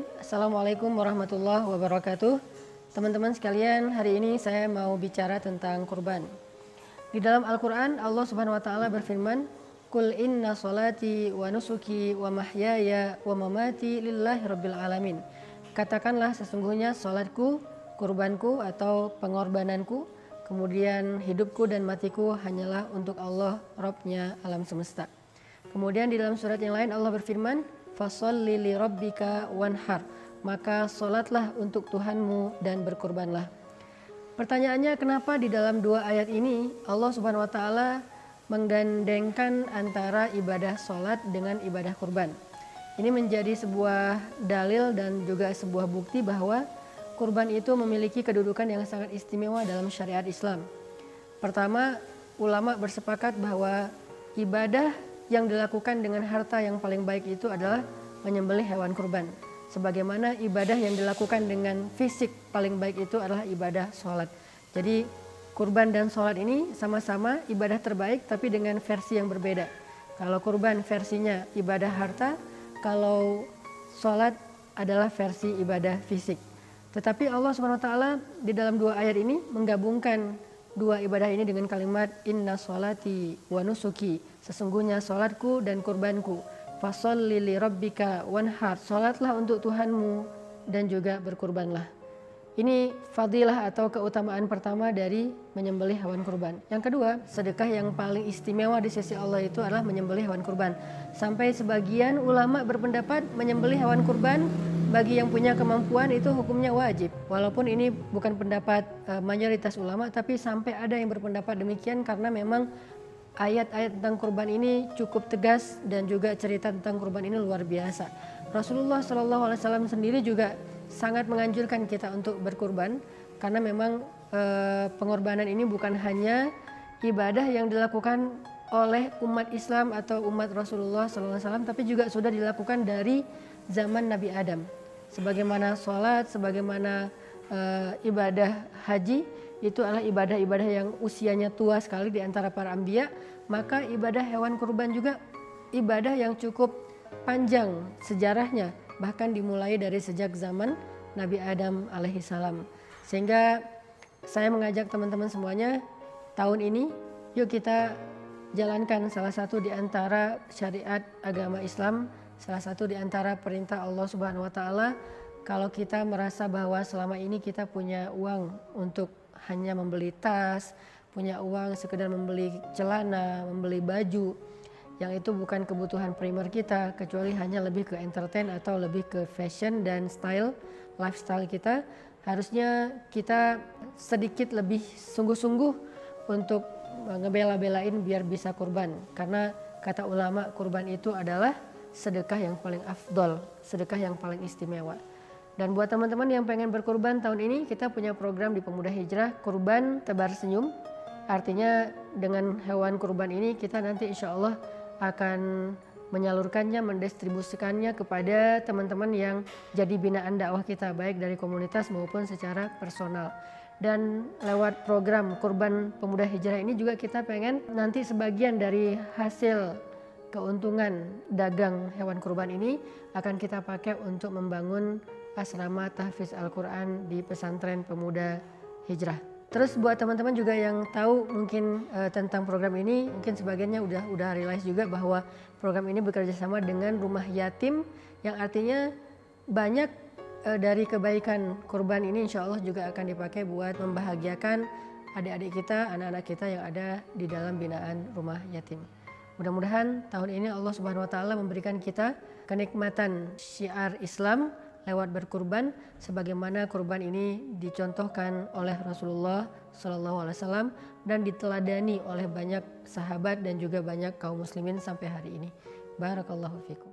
Bismillahirrahmanirrahim. Assalamualaikum warahmatullahi wabarakatuh. Teman-teman sekalian, hari ini saya mau bicara tentang kurban. Di dalam Al-Quran, Allah Subhanahu Wa Taala berfirman, Qul inna solati wa nusuki wa mahyaya wa mamati lillahi rabbil alamin. Katakanlah sesungguhnya solatku, kurbanku atau pengorbananku, kemudian hidupku dan matiku hanyalah untuk Allah, Rabbnya alam semesta. Kemudian di dalam surat yang lain Allah berfirman, Fasholli li rabbika wanhar, maka solatlah untuk Tuhanmu dan berkurbanlah. Pertanyaannya, kenapa di dalam dua ayat ini Allah Subhanahu Wa Taala menggandengkan antara ibadah solat dengan ibadah kurban? Ini menjadi sebuah dalil dan juga sebuah bukti bahwa kurban itu memiliki kedudukan yang sangat istimewa dalam syariat Islam. Pertama, ulama bersepakat bahwa ibadah yang dilakukan dengan harta yang paling baik itu adalah menyembelih hewan kurban. Sebagaimana ibadah yang dilakukan dengan fisik paling baik itu adalah ibadah sholat. Jadi kurban dan sholat ini sama-sama ibadah terbaik tapi dengan versi yang berbeda. Kalau kurban versinya ibadah harta, kalau sholat adalah versi ibadah fisik. Tetapi Allah SWT di dalam dua ayat ini menggabungkan dua ibadah ini dengan kalimat inna sholati wa nusuki, sesungguhnya sholatku dan kurbanku, fasholli li rabbika wanhar, sholatlah untuk Tuhanmu dan juga berkurbanlah. Ini fadilah atau keutamaan pertama dari menyembelih hewan kurban. Yang kedua, sedekah yang paling istimewa di sisi Allah itu adalah menyembelih hewan kurban. Sampai sebagian ulama berpendapat menyembelih hewan kurban bagi yang punya kemampuan itu hukumnya wajib. Walaupun ini bukan pendapat mayoritas ulama, tapi sampai ada yang berpendapat demikian karena memang ayat-ayat tentang kurban ini cukup tegas dan juga cerita tentang kurban ini luar biasa. Rasulullah SAW sendiri juga sangat menganjurkan kita untuk berkurban karena memang pengorbanan ini bukan hanya ibadah yang dilakukan oleh umat Islam atau umat Rasulullah SAW, tapi juga sudah dilakukan dari zaman Nabi Adam. Sebagaimana sholat, sebagaimana ibadah haji, itu adalah ibadah-ibadah yang usianya tua sekali di antara para anbiya, maka ibadah hewan kurban juga ibadah yang cukup panjang sejarahnya, bahkan dimulai dari sejak zaman Nabi Adam alaihissalam. Sehingga saya mengajak teman-teman semuanya, tahun ini yuk kita jalankan salah satu di antara syariat agama Islam, salah satu di antara perintah Allah Subhanahu Wa Taala. Kalau kita merasa bahwa selama ini kita punya uang untuk hanya membeli tas, punya uang sekedar membeli celana, membeli baju, yang itu bukan kebutuhan primer kita, kecuali hanya lebih ke entertain atau lebih ke fashion dan style, lifestyle kita, harusnya kita sedikit lebih sungguh-sungguh untuk ngebela-belain biar bisa kurban. Karena kata ulama, kurban itu adalah sedekah yang paling afdol, sedekah yang paling istimewa. Dan buat teman-teman yang pengen berkurban tahun ini, kita punya program di Pemuda Hijrah, Kurban Tebar Senyum. Artinya dengan hewan kurban ini kita nanti insya Allah akan menyalurkannya, mendistribusikannya kepada teman-teman yang jadi binaan dakwah kita, baik dari komunitas maupun secara personal. Dan lewat program Kurban Pemuda Hijrah ini juga kita pengen nanti sebagian dari hasil keuntungan dagang hewan kurban ini akan kita pakai untuk membangun asrama tahfiz Al-Quran di pesantren Pemuda Hijrah. Terus buat teman-teman juga yang tahu mungkin tentang program ini, mungkin sebagiannya udah realize juga bahwa program ini bekerja sama dengan rumah yatim, yang artinya banyak dari kebaikan kurban ini insya Allah juga akan dipakai buat membahagiakan adik-adik kita, anak-anak kita yang ada di dalam binaan rumah yatim. Mudah-mudahan tahun ini Allah Subhanahu Wa Taala memberikan kita kenikmatan syiar Islam lewat berkurban, sebagaimana kurban ini dicontohkan oleh Rasulullah SAW dan diteladani oleh banyak sahabat dan juga banyak kaum muslimin sampai hari ini. Barakallahu fikum.